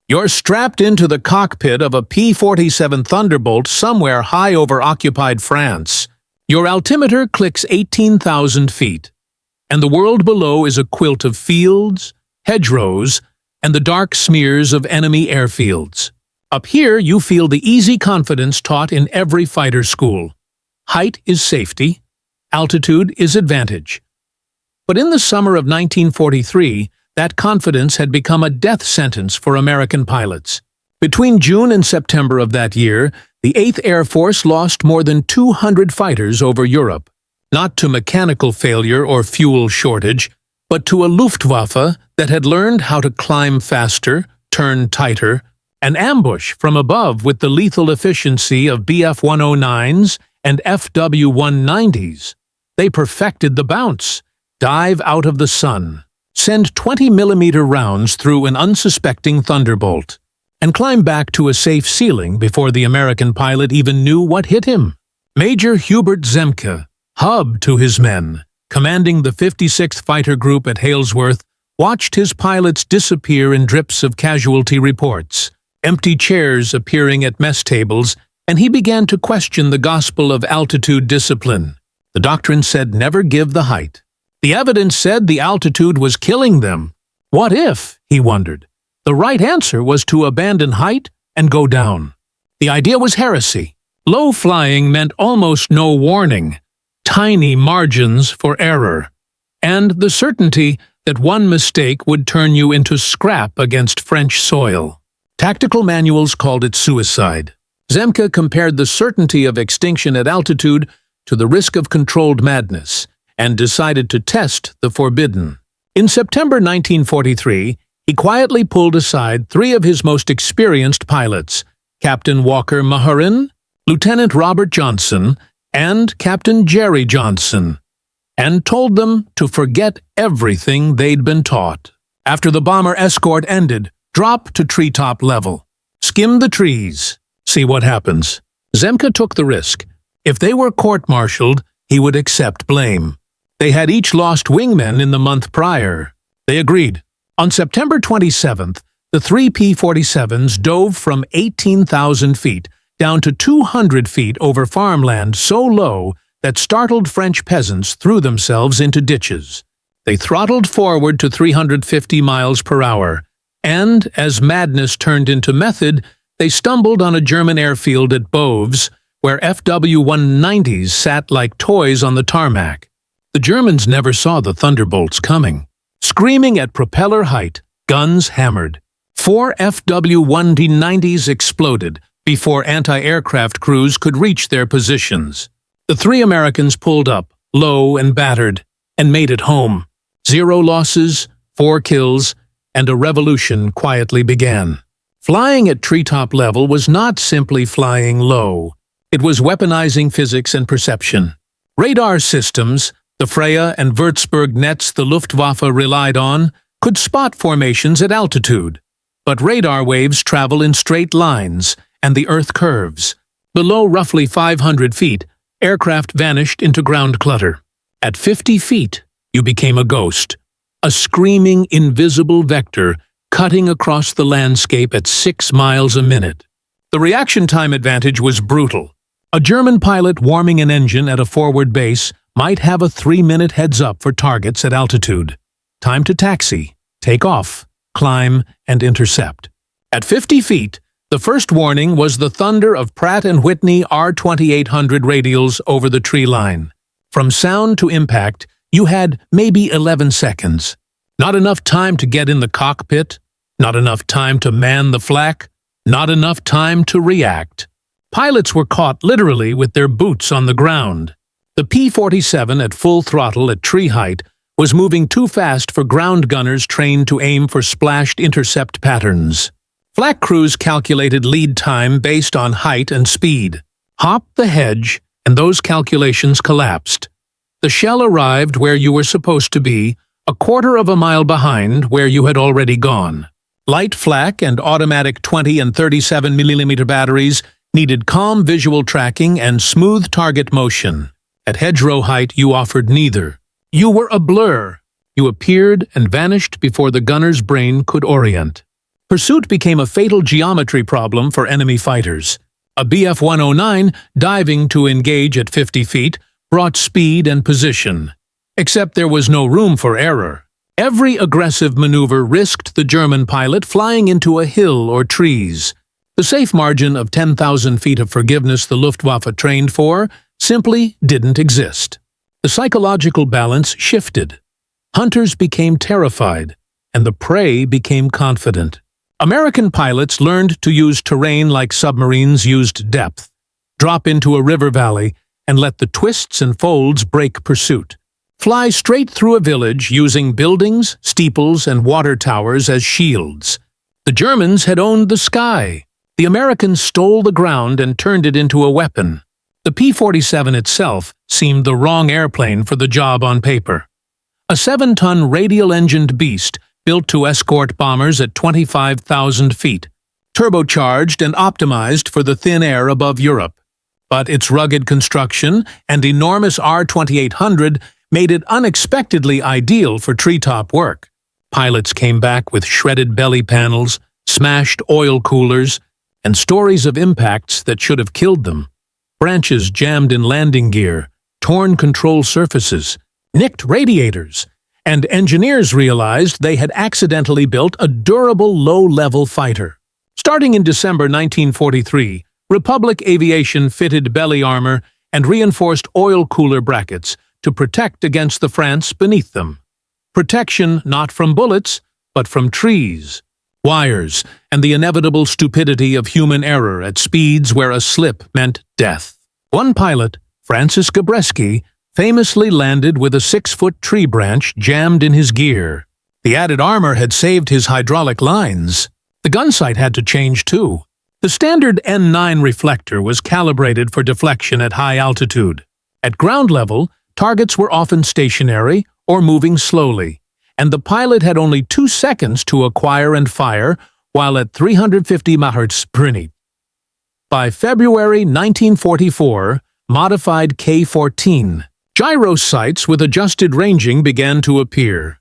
You're strapped into the cockpit of a P-47 Thunderbolt somewhere high over occupied France. Your altimeter clicks 18,000 feet, and the world below is a quilt of fields, hedgerows, and the dark smears of enemy airfields. Up here, you feel the easy confidence taught in every fighter school. Height is safety, altitude is advantage. But in the summer of 1943, that confidence had become a death sentence for American pilots. Between June and September of that year, the 8th Air Force lost more than 200 fighters over Europe, not to mechanical failure or fuel shortage, but to a Luftwaffe that had learned how to climb faster, turn tighter, and ambush from above with the lethal efficiency of Bf-109s and FW-190s. They perfected the bounce, dive out of the sun, send 20mm rounds through an unsuspecting Thunderbolt, and climb back to a safe ceiling before the American pilot even knew what hit him. Major Hubert Zemke, hub to his men, commanding the 56th Fighter Group at Halesworth, watched his pilots disappear in drips of casualty reports, empty chairs appearing at mess tables, and he began to question the gospel of altitude discipline. The doctrine said never give the height. The evidence said the altitude was killing them. What if, he wondered, the right answer was to abandon height and go down? The idea was heresy. Low flying meant almost no warning, tiny margins for error, and the certainty that one mistake would turn you into scrap against French soil. Tactical manuals called it suicide. Zemke compared the certainty of extinction at altitude to the risk of controlled madness, and decided to test the forbidden. In September 1943, he quietly pulled aside 3 of his most experienced pilots, Captain Walker Mahurin, Lieutenant Robert Johnson, and Captain Jerry Johnson, and told them to forget everything they'd been taught. After the bomber escort ended, drop to treetop level. Skim the trees. See what happens. Zemke took the risk. If they were court-martialed, he would accept blame. They had each lost wingmen in the month prior. They agreed. On September 27th, the 3 P-47s dove from 18,000 feet down to 200 feet over farmland so low that startled French peasants threw themselves into ditches. They throttled forward to 350 miles per hour, and, as madness turned into method, they stumbled on a German airfield at Boves, where FW-190s sat like toys on the tarmac. The Germans never saw the Thunderbolts coming. Screaming at propeller height, guns hammered. 4 FW-190s exploded before anti-aircraft crews could reach their positions. The 3 Americans pulled up, low and battered, and made it home. 0 losses, 4 kills, and a revolution quietly began. Flying at treetop level was not simply flying low. It was weaponizing physics and perception. Radar systems, the Freya and Würzburg nets the Luftwaffe relied on, could spot formations at altitude. But radar waves travel in straight lines, and the Earth curves. Below roughly 500 feet, aircraft vanished into ground clutter. At 50 feet, you became a ghost. A screaming, invisible vector cutting across the landscape at 6 miles a minute. The reaction time advantage was brutal. A German pilot warming an engine at a forward base might have a 3-minute heads-up for targets at altitude. Time to taxi, take off, climb, and intercept. At 50 feet, the first warning was the thunder of Pratt & Whitney R2800 radials over the tree line. From sound to impact, you had maybe 11 seconds. Not enough time to get in the cockpit, not enough time to man the flak, not enough time to react. Pilots were caught literally with their boots on the ground. The P-47 at full throttle at tree height was moving too fast for ground gunners trained to aim for splashed intercept patterns. Flak crews calculated lead time based on height and speed. Hop the hedge, and those calculations collapsed. The shell arrived where you were supposed to be, a quarter of a mile behind where you had already gone. Light flak and automatic 20 and 37mm batteries needed calm visual tracking and smooth target motion. At hedgerow height, you offered neither. You were a blur. You appeared and vanished before the gunner's brain could orient. Pursuit became a fatal geometry problem for enemy fighters. A Bf-109, diving to engage at 50 feet, brought speed and position. Except there was no room for error. Every aggressive maneuver risked the German pilot flying into a hill or trees. The safe margin of 10,000 feet of forgiveness the Luftwaffe trained for simply didn't exist. The psychological balance shifted. Hunters became terrified, and the prey became confident. American pilots learned to use terrain like submarines used depth. Drop into a river valley and let the twists and folds break pursuit. Fly straight through a village using buildings, steeples, and water towers as shields. The Germans had owned the sky. The Americans stole the ground and turned it into a weapon. The P-47 itself seemed the wrong airplane for the job on paper. A 7-ton radial-engined beast built to escort bombers at 25,000 feet, turbocharged and optimized for the thin air above Europe. But its rugged construction and enormous R-2800 made it unexpectedly ideal for treetop work. Pilots came back with shredded belly panels, smashed oil coolers, and stories of impacts that should have killed them. Branches jammed in landing gear, torn control surfaces, nicked radiators, and engineers realized they had accidentally built a durable low-level fighter. Starting in December 1943, Republic Aviation fitted belly armor and reinforced oil cooler brackets to protect against the France beneath them. Protection not from bullets, but from trees, wires, and the inevitable stupidity of human error at speeds where a slip meant death. One pilot, Francis Gabreski, famously landed with a 6-foot tree branch jammed in his gear. The added armor had saved his hydraulic lines. The gun sight had to change too. The standard N9 reflector was calibrated for deflection at high altitude. At ground level, targets were often stationary or moving slowly, and the pilot had only 2 seconds to acquire and fire while at 350 MHz. By February 1944, modified K-14 gyro sights with adjusted ranging began to appear,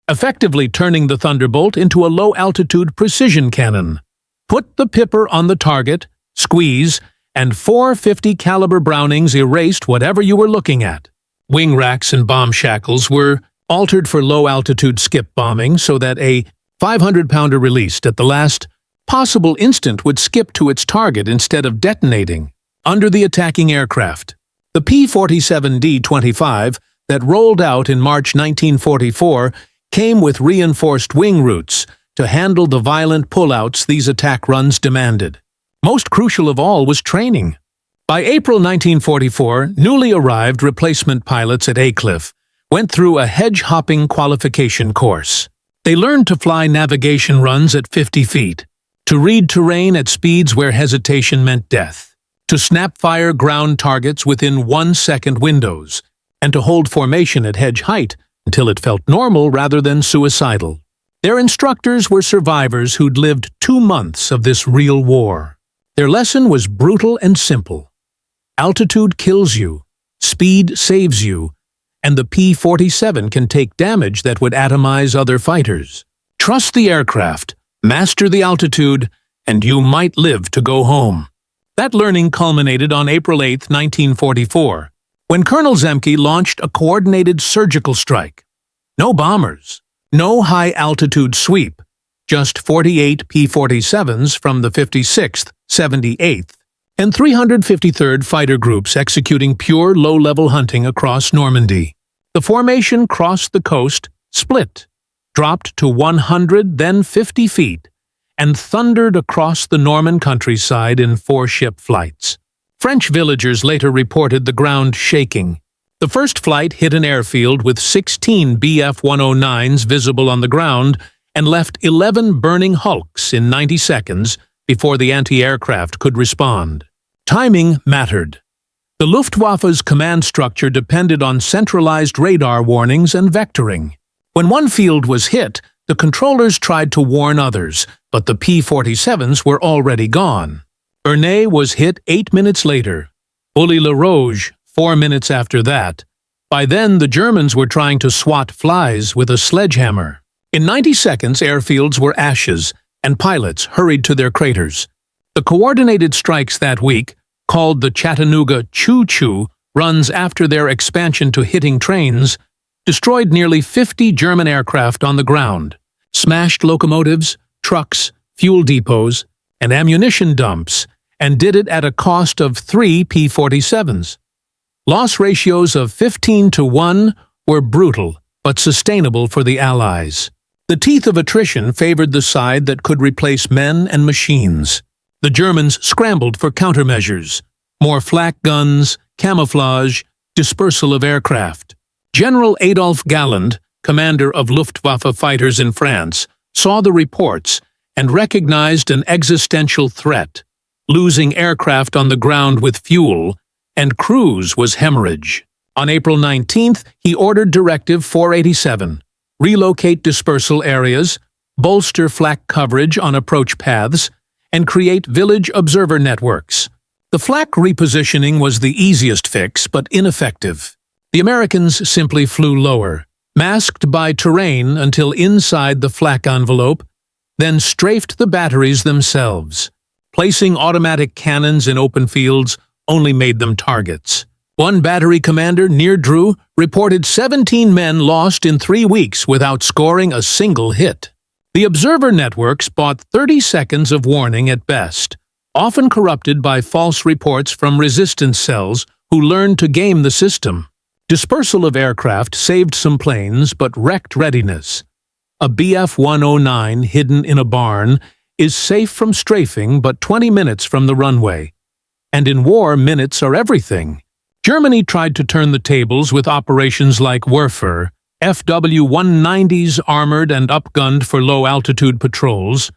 effectively turning the Thunderbolt into a low-altitude precision cannon. Put the pipper on the target, squeeze, and 450 caliber Brownings erased whatever you were looking at. Wing racks and bomb shackles were altered for low-altitude skip bombing so that a 500-pounder released at the last possible instant would skip to its target instead of detonating under the attacking aircraft. The P-47 D-25 that rolled out in March 1944 came with reinforced wing roots to handle the violent pullouts these attack runs demanded. Most crucial of all was training. By April 1944, newly arrived replacement pilots at Aycliffe went through a hedge-hopping qualification course. They learned to fly navigation runs at 50 feet, to read terrain at speeds where hesitation meant death, to snap-fire ground targets within 1-second windows, and to hold formation at hedge height until it felt normal rather than suicidal. Their instructors were survivors who'd lived 2 months of this real war. Their lesson was brutal and simple. Altitude kills you, speed saves you, and the P-47 can take damage that would atomize other fighters. Trust the aircraft, master the altitude, and you might live to go home. That learning culminated on April 8, 1944, when Colonel Zemke launched a coordinated surgical strike. No bombers, no high-altitude sweep, just 48 P-47s from the 56th, 78th, and 353rd Fighter Groups executing pure low-level hunting across Normandy. The formation crossed the coast, split, dropped to 100, then 50 feet, and thundered across the Norman countryside in 4-ship flights. French villagers later reported the ground shaking. The first flight hit an airfield with 16 Bf-109s visible on the ground and left 11 burning hulks in 90 seconds before the anti-aircraft could respond. Timing mattered. The Luftwaffe's command structure depended on centralized radar warnings and vectoring. When one field was hit, the controllers tried to warn others, but the P-47s were already gone. Ernay was hit 8 minutes later. Bully-le-Rouge 4 minutes after that. By then, the Germans were trying to swat flies with a sledgehammer. In 90 seconds, airfields were ashes, and pilots hurried to their craters. The coordinated strikes that week, called the Chattanooga Choo-Choo runs after their expansion to hitting trains, destroyed nearly 50 German aircraft on the ground, smashed locomotives, trucks, fuel depots, and ammunition dumps, and did it at a cost of 3 P-47s. Loss ratios of 15-1 were brutal but sustainable for the Allies. The teeth of attrition favored the side that could replace men and machines. The Germans scrambled for countermeasures, more flak guns, camouflage, dispersal of aircraft. General Adolf Galland, commander of Luftwaffe fighters in France, saw the reports and recognized an existential threat. Losing aircraft on the ground with fuel and crews was hemorrhage. On April 19th, he ordered Directive 487, relocate dispersal areas, bolster flak coverage on approach paths, and create village observer networks. The flak repositioning was the easiest fix, but ineffective. The Americans simply flew lower, masked by terrain until inside the flak envelope, then strafed the batteries themselves. Placing automatic cannons in open fields only made them targets. One battery commander, near Drew, reported 17 men lost in 3 weeks without scoring a single hit. The observer networks bought 30 seconds of warning at best, often corrupted by false reports from resistance cells who learned to game the system. Dispersal of aircraft saved some planes but wrecked readiness. A Bf-109 hidden in a barn is safe from strafing but 20 minutes from the runway. And in war, minutes are everything. Germany tried to turn the tables with operations like Werfer, FW-190s armored and upgunned for low-altitude patrols,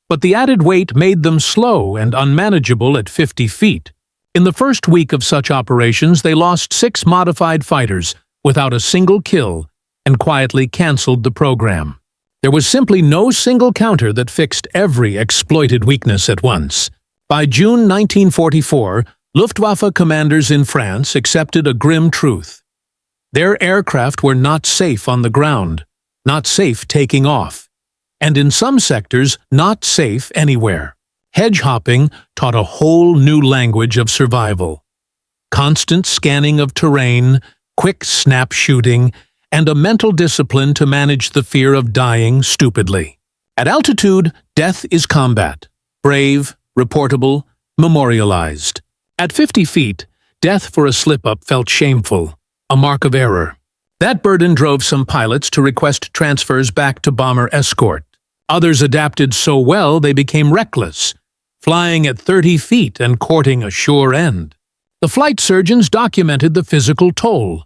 but the added weight made them slow and unmanageable at 50 feet. In the first week of such operations, they lost 6 modified fighters without a single kill and quietly cancelled the program. There was simply no single counter that fixed every exploited weakness at once. By June 1944, Luftwaffe commanders in France accepted a grim truth. Their aircraft were not safe on the ground, not safe taking off, and in some sectors, not safe anywhere. Hedge-hopping taught a whole new language of survival. Constant scanning of terrain, quick snap shooting, and a mental discipline to manage the fear of dying stupidly. At altitude, death is combat. Brave, reportable, memorialized. At 50 feet, death for a slip-up felt shameful, a mark of error. That burden drove some pilots to request transfers back to bomber escort. Others adapted so well they became reckless, flying at 30 feet and courting a sure end. The flight surgeons documented the physical toll.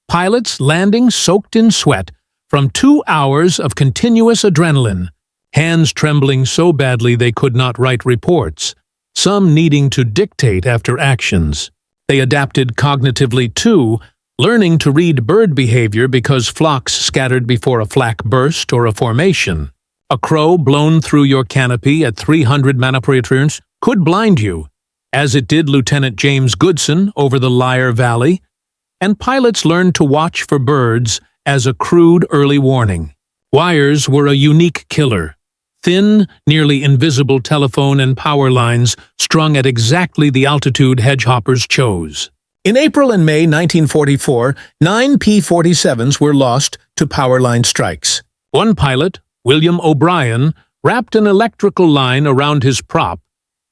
Pilots landing soaked in sweat from 2 hours of continuous adrenaline, hands trembling so badly they could not write reports, some needing to dictate after actions. They adapted cognitively too, learning to read bird behavior because flocks scattered before a flak burst or a formation. A crow blown through your canopy at 300 mph could blind you, as it did Lieutenant James Goodson over the Lyre Valley, and pilots learned to watch for birds as a crude early warning. Wires were a unique killer. Thin, nearly invisible telephone and power lines strung at exactly the altitude hedgehoppers chose. In April and May 1944, 9 P-47s were lost to power line strikes. One pilot, William O'Brien, wrapped an electrical line around his prop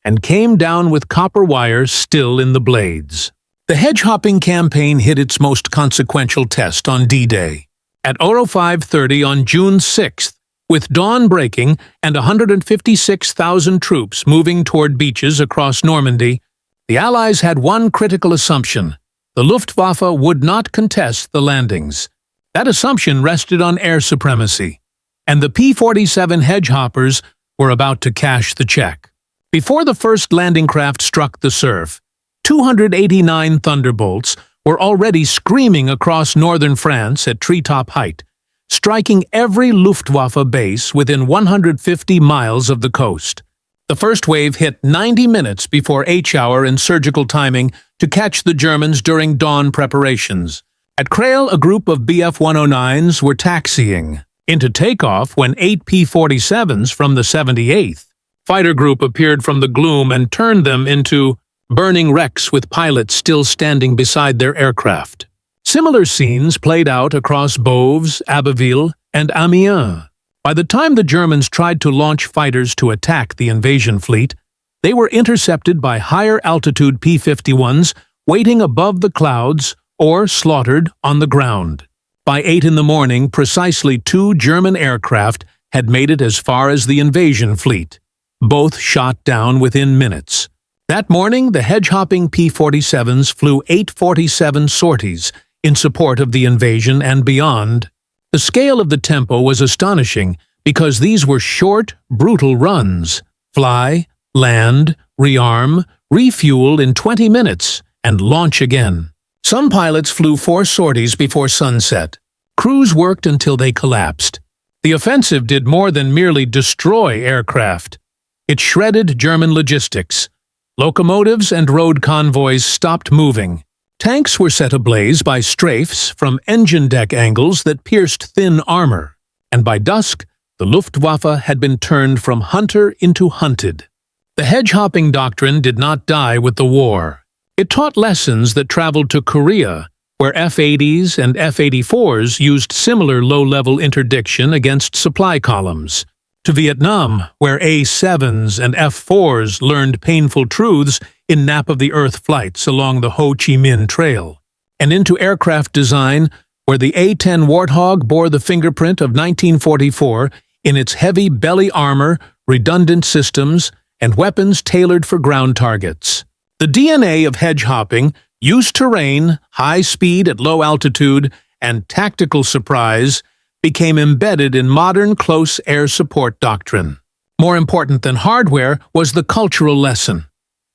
and came down with copper wire still in the blades. The hedge-hopping campaign hit its most consequential test on D-Day. At 05:30 on June 6th, with dawn breaking and 156,000 troops moving toward beaches across Normandy, the Allies had one critical assumption: the Luftwaffe would not contest the landings. That assumption rested on air supremacy, and the P-47 hedgehoppers were about to cash the check. Before the first landing craft struck the surf, 289 Thunderbolts were already screaming across northern France at treetop height, striking every Luftwaffe base within 150 miles of the coast. The first wave hit 90 minutes before H-hour in surgical timing to catch the Germans during dawn preparations. At Creil, a group of Bf-109s were taxiing. into takeoff when 8 P-47s from the 78th Fighter Group appeared from the gloom and turned them into burning wrecks with pilots still standing beside their aircraft. Similar scenes played out across Boves, Abbeville, and Amiens. By the time the Germans tried to launch fighters to attack the invasion fleet, they were intercepted by higher-altitude P-51s waiting above the clouds or slaughtered on the ground. By 8 in the morning, precisely 2 German aircraft had made it as far as the invasion fleet, both shot down within minutes. That morning, the hedge-hopping P-47s flew 847 sorties in support of the invasion and beyond. The scale of the tempo was astonishing because these were short, brutal runs. Fly, land, rearm, refuel in 20 minutes, and launch again. Some pilots flew 4 sorties before sunset. Crews worked until they collapsed. The offensive did more than merely destroy aircraft. It shredded German logistics. Locomotives and road convoys stopped moving. Tanks were set ablaze by strafes from engine deck angles that pierced thin armor. And by dusk, the Luftwaffe had been turned from hunter into hunted. The hedge-hopping doctrine did not die with the war. It taught lessons that traveled to Korea, where F-80s and F-84s used similar low-level interdiction against supply columns, to Vietnam, where A-7s and F-4s learned painful truths in nap-of-the-earth flights along the Ho Chi Minh Trail, and into aircraft design, where the A-10 Warthog bore the fingerprint of 1944 in its heavy belly armor, redundant systems, and weapons tailored for ground targets. The DNA of hedge-hopping, used terrain, high speed at low altitude, and tactical surprise, became embedded in modern close air support doctrine. More important than hardware was the cultural lesson.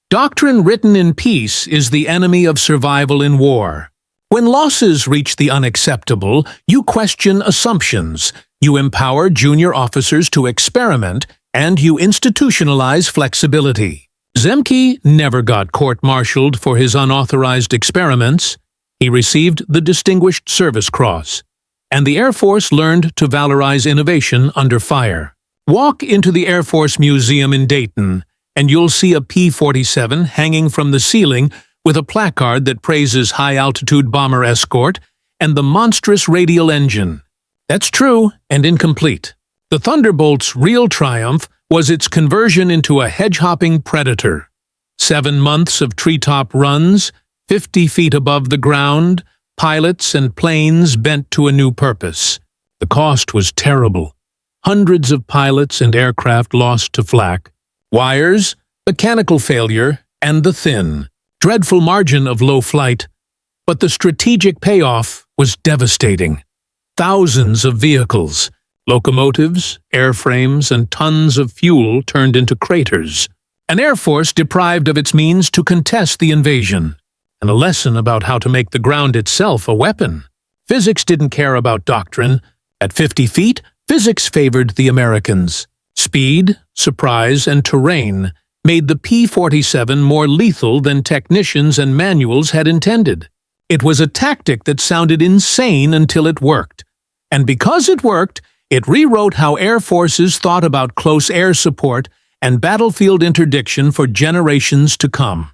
Doctrine written in peace is the enemy of survival in war. When losses reach the unacceptable, you question assumptions, you empower junior officers to experiment, and you institutionalize flexibility. Zemke never got court-martialed for his unauthorized experiments. He received the Distinguished Service Cross, and the Air Force learned to valorize innovation under fire. Walk into the Air Force Museum in Dayton, and you'll see a P-47 hanging from the ceiling with a placard that praises high-altitude bomber escort and the monstrous radial engine. That's true and incomplete. The Thunderbolt's real triumph was its conversion into a hedge-hopping predator. 7 months of treetop runs, 50 feet above the ground, pilots and planes bent to a new purpose. The cost was terrible. Hundreds of pilots and aircraft lost to flak. Wires, mechanical failure, and the thin, dreadful margin of low flight. But the strategic payoff was devastating. Thousands of vehicles, locomotives, airframes, and tons of fuel turned into craters. An air force deprived of its means to contest the invasion, and a lesson about how to make the ground itself a weapon. Physics didn't care about doctrine. At 50 feet, physics favored the Americans. Speed, surprise, and terrain made the P-47 more lethal than technicians and manuals had intended. It was a tactic that sounded insane until it worked. And because it worked, it rewrote how air forces thought about close air support and battlefield interdiction for generations to come.